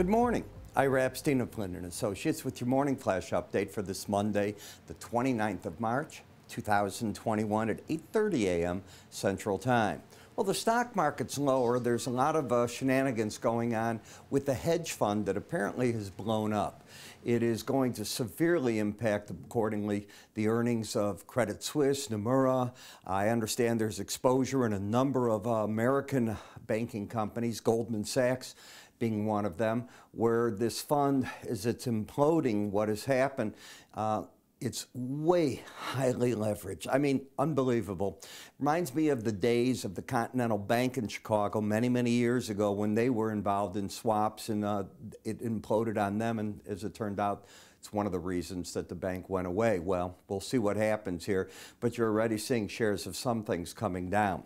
Good morning. Ira Epstein of Linn Associates with your morning flash update for this Monday, the 29th of March, 2021 at 8:30 a.m. Central Time. Well, the stock market's lower. There's a lot of shenanigans going on with the hedge fund that apparently has blown up. It is going to severely impact, accordingly, the earnings of Credit Suisse, Nomura. I understand there's exposure in a number of American banking companies, Goldman Sachs being one of them, where this fund, as it's imploding, what has happened, it's way highly leveraged. I mean, unbelievable. Reminds me of the days of the Continental Bank in Chicago many, many years ago when they were involved in swaps and it imploded on them. And as it turned out, it's one of the reasons that the bank went away. Well, we'll see what happens here, but you're already seeing shares of some things coming down.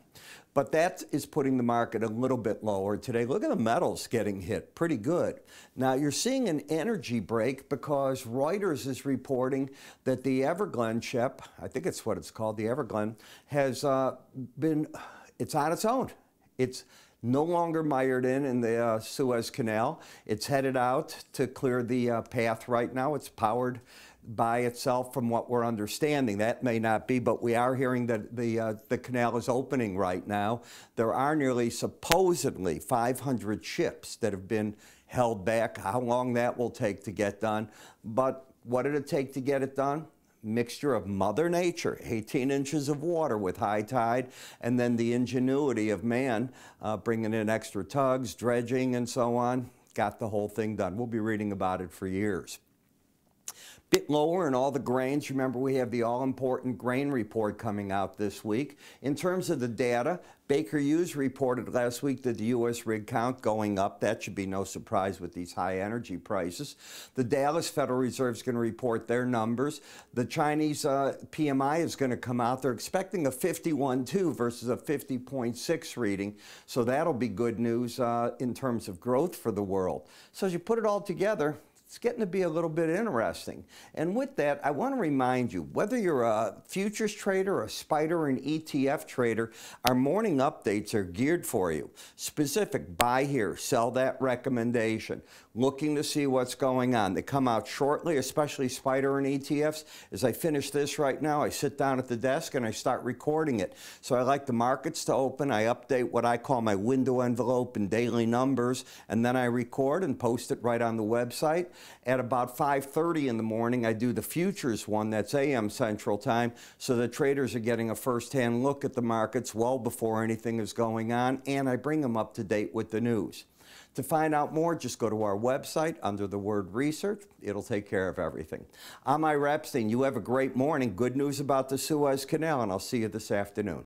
But that is putting the market a little bit lower today. Look at the metals getting hit pretty good. Now, you're seeing an energy break because Reuters is reporting that the Everglades ship, I think it's what it's called, the Everglades, has it's on its own. It's no longer mired in the Suez Canal. It's headed out to clear the path right now. It's powered by itself from what we're understanding. That may not be, but we are hearing that the canal is opening right now. There are nearly supposedly 500 ships that have been held back. How long that will take to get done. But what did it take to get it done? Mixture of Mother Nature, 18 inches of water with high tide, and then the ingenuity of man bringing in extra tugs, dredging, and so on. Got the whole thing done. We'll be reading about it for years. Bit lower in all the grains. Remember, we have the all-important grain report coming out this week. In terms of the data, Baker Hughes reported last week that the U.S. rig count going up. That should be no surprise with these high energy prices. The Dallas Federal Reserve is going to report their numbers. The Chinese PMI is going to come out. They're expecting a 51.2 versus a 50.6 reading. So that'll be good news in terms of growth for the world. So as you put it all together, it's getting to be a little bit interesting. And with that, I want to remind you, whether you're a futures trader, a spider, or an ETF trader, our morning updates are geared for you. Specific buy here, sell that recommendation. Looking to see what's going on. They come out shortly, especially spider and ETFs. As I finish this right now, I sit down at the desk and I start recording it. So I like the markets to open. I update what I call my window envelope and daily numbers, and then I record and post it right on the website. At about 5:30 in the morning, I do the futures one, that's AM Central Time, so the traders are getting a first-hand look at the markets well before anything is going on, and I bring them up to date with the news. To find out more, just go to our website under the word research. It'll take care of everything. I'm Ira Epstein. You have a great morning. Good news about the Suez Canal, and I'll see you this afternoon.